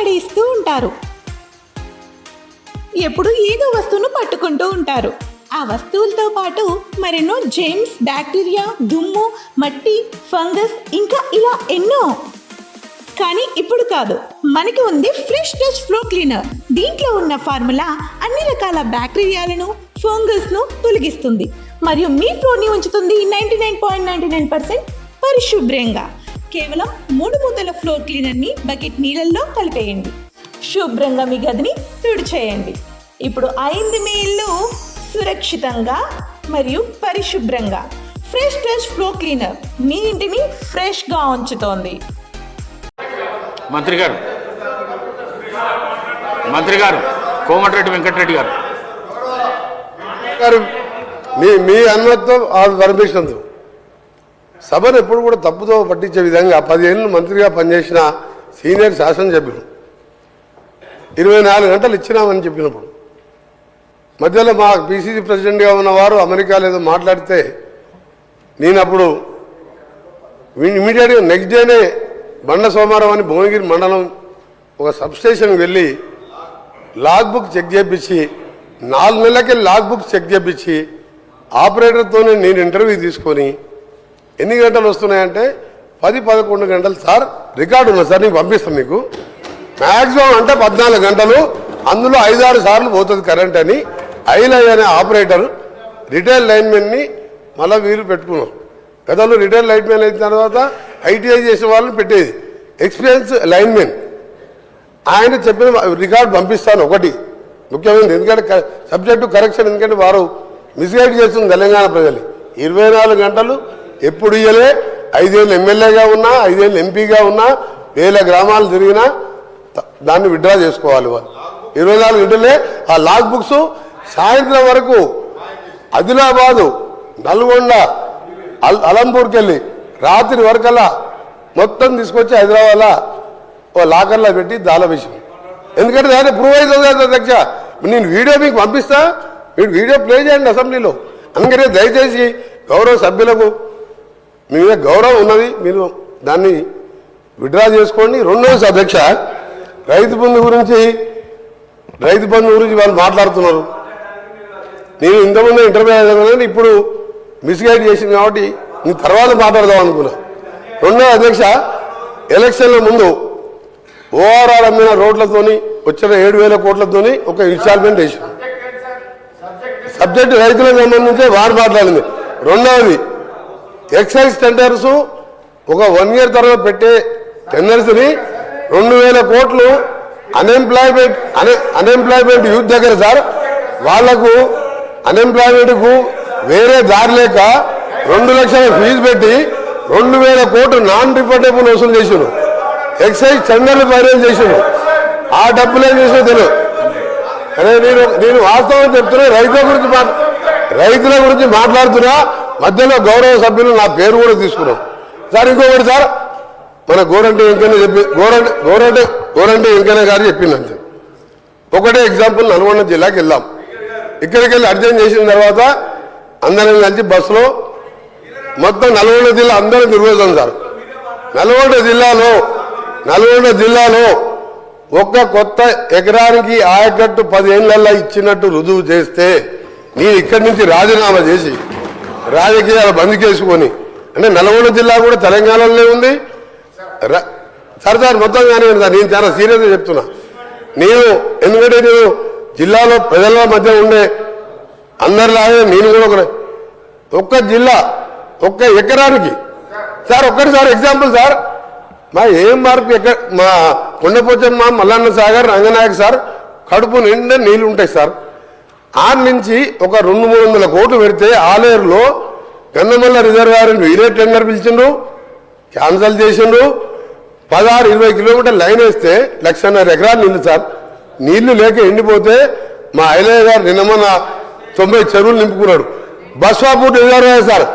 పడేస్తూ ఉంటారు. ఎప్పుడు ఏదో వస్తువును పట్టుకుంటూ ఉంటారు. ఆ వస్తువులతో పాటు మరెన్నో జెమ్స్, బ్యాక్టీరియా, దుమ్ము, మట్టి, ఫంగస్, ఇంకా ఇలా ఎన్నో. కానీ ఇప్పుడు కాదు, మనకి ఉంది ఫ్రెష్ టచ్ ఫ్లోర్ క్లీనర్. దీంట్లో ఉన్న ఫార్ములా అన్ని రకాల బ్యాక్టీరియాలను, ఫంగస్ను తొలగిస్తుంది మరియు మీ ఫ్లోర్ని ఉంచుతుంది 99.99% పరిశుభ్రంగా. కేవలం 3 మూతల ఫ్లోర్ క్లీనర్ని బకెట్ నీళ్ళల్లో కలిపేయండి. శుభ్రంగా మీ గదిని తుడిచేయండి. ఇప్పుడు అయింది మీ ఇల్లు సురక్షితంగా మరియు పరిశుభ్రంగా. ఫ్రెష్ టచ్ ఫ్లోర్ క్లీనర్ మీ ఇంటిని ఫ్రెష్గా ఉంచుతోంది. మంత్రి గారు కోమటిరెడ్డి వెంకటరెడ్డి గారు మీ అనుమతితో పర్మిషన్తో సభను ఎప్పుడు కూడా తప్పుతో పట్టించే విధంగా 10 ఏళ్ళు మంత్రిగా పనిచేసిన సీనియర్ శాసనసభ్యులు 24 గంటలు ఇచ్చినామని చెప్పినప్పుడు మధ్యలో మా పిసిసి ప్రెసిడెంట్గా ఉన్నవారు అమెరికాలో ఏదో మాట్లాడితే నేను అప్పుడు ఇమీడియట్గా నెక్స్ట్ డేనే బండ సోమారం అని భువనగిరి మండలం ఒక సబ్స్టేషన్కి వెళ్ళి లాగ్ బుక్ చెక్ చేయించి 4 నెలలకే లాగ్ బుక్ చెక్ చేయించి ఆపరేటర్తోనే నేను ఇంటర్వ్యూ తీసుకొని ఎన్ని గంటలు వస్తున్నాయంటే 10-11 గంటలు సార్ రికార్డు ఉంది సార్, నేను పంపిస్తాను మీకు. మ్యాక్సిమం అంటే 14 గంటలు, అందులో 5-6 సార్లు పోతుంది కరెంట్ అని ఐలై అనే ఆపరేటర్ రిటైల్ లైన్మెన్ని మళ్ళీ వీలు పెట్టుకున్నారు. గతంలో రిటైల్ లైన్మెన్ అయిన తర్వాత ఐటీఐ చేసిన వాళ్ళని పెట్టేది ఎక్స్పీరియన్స్ లైన్మెన్. ఆయన చెప్పిన రికార్డు పంపిస్తాను ఒకటి ముఖ్యమైనది, ఎందుకంటే సబ్జెక్టు కరెక్షన్, ఎందుకంటే వారు మిస్గైడ్ చేస్తుంది తెలంగాణ ప్రజలు. 24 గంటలు ఎప్పుడు ఇయ్యలే. 5 ఏళ్ళు ఎమ్మెల్యేగా ఉన్నా, 5 ఏళ్ళు ఎంపీగా ఉన్నా, 1000 గ్రామాలు తిరిగినా దాన్ని విత్డ్రా చేసుకోవాలి వాళ్ళు. 24 గంటలే ఆ లాగ్ బుక్స్ సాయంత్రం వరకు ఆదిలాబాదు, నల్గొండ, అలంపూర్కి వెళ్ళి రాత్రి వరకల్లా మొత్తం తీసుకొచ్చి హైదరాబాద్లో ఓ లాకర్లో పెట్టి దాల విషయం. ఎందుకంటే దాన్ని ప్రూవ్ అవుతుంది కదా అధ్యక్ష. నేను వీడియో మీకు పంపిస్తా, మీరు వీడియో ప్లే చేయండి అసెంబ్లీలో. అందుకనే దయచేసి గౌరవ సభ్యులకు మీ మీద గౌరవం ఉన్నది, మీరు దాన్ని విత్డ్రా చేసుకోండి. రెండోది అధ్యక్ష, రైతు బంధు గురించి వాళ్ళు మాట్లాడుతున్నారు. నేను ఇంతకుముందు ఇంటర్వ్యూ అయ్యాను, ఇప్పుడు మిస్గైడ్ చేసింది కాబట్టి నేను తర్వాత మాట్లాడదాం అనుకున్నా. రెండో అధ్యక్ష, ఎలక్షన్ల ముందు ఓఆర్ఆర్ అమ్మిన రోడ్లతోని వచ్చిన 7,000 కోట్లతోని ఒక ఇన్స్టాల్మెంట్ వేసాం. సబ్జెక్టు రైతులకు సంబంధించి వారు మాట్లాడింది. రెండవది ఎక్సైజ్ టెండర్స్ ఒక 1 ఇయర్ తర్వాత పెట్టే టెండర్స్ని 2,000 కోట్లు అన్ఎంప్లాయ్మెంట్ యూత్ దగ్గర సార్, వాళ్లకు అన్ఎంప్లాయ్మెంట్కు వేరే దారి లేక 2 లక్షల ఫీజు పెట్టి 2,000 కోట్లు నాన్ రిఫండబుల్ వసూలు చేసారు. ఎక్సైజ్ టెండర్లు ఫైనల్ చేసారు. ఆ డబ్బులు ఏం చేసినా తెలియదు. అదే నేను వాస్తవం చెప్తున్నా, రైతుల గురించి మాట్లాడుతున్నా. మధ్యలో గౌరవ సభ్యులు నా పేరు కూడా తీసుకున్నాం సార్. ఇంకొకటి సార్, మన గోరంటే వెంకయ్య గారు చెప్పిందంతే. ఒకటే ఎగ్జాంపుల్, నల్గొండ జిల్లాకి వెళ్దాం. ఇక్కడికి వెళ్ళి అర్జెంట్ చేసిన తర్వాత అందరం కలిసి బస్సులో మొత్తం నల్గొండ జిల్లా అందరం తిరుగుతాం సార్. నల్గొండ జిల్లాలో ఒక్క కొత్త ఎకరానికి ఆయకట్టు 10 ఏళ్లలో ఇచ్చినట్టు రుజువు చేస్తే నేను ఇక్కడి నుంచి రాజీనామా చేసి రాజకీయాలు బంద్ చేసుకొని, అంటే నల్గొండ జిల్లా కూడా తెలంగాణలోనే ఉంది సార్ మొత్తం కానీ సార్. నేను చాలా సీరియస్గా చెప్తున్నా. ఎందుకంటే నేను జిల్లాలో ప్రజల మధ్య ఉండే అందరిలాగే నేను కూడా ఒక్క జిల్లా ఒక్క ఎకరానికి సార్, ఒక్కటిసారి ఎగ్జాంపుల్ సార్, మా ఏం మార్పు మా కొండపోచమ్మ, మల్లన్న సాగర్, రంగనాయక్ సార్ కడుపు నిండా నీళ్ళు ఉంటాయి సార్. ఆడ నుంచి ఒక 200-300 కోట్లు పెడితే ఆలేరులో గన్నమల్ల రిజర్వాయర్ వీరే టెండర్ పిలిచిండ్రు, క్యాన్సల్ చేసిండ్రు. 16-20 కిలోమీటర్ లైన్ వేస్తే 1,50,000 ఎకరాలు నీళ్ళు సార్. నీళ్లు లేక ఎండిపోతే మా ఐలయ్య గారు నిన్న 90 చెరువులు నింపుకున్నాడు. Baswapur reservoir sir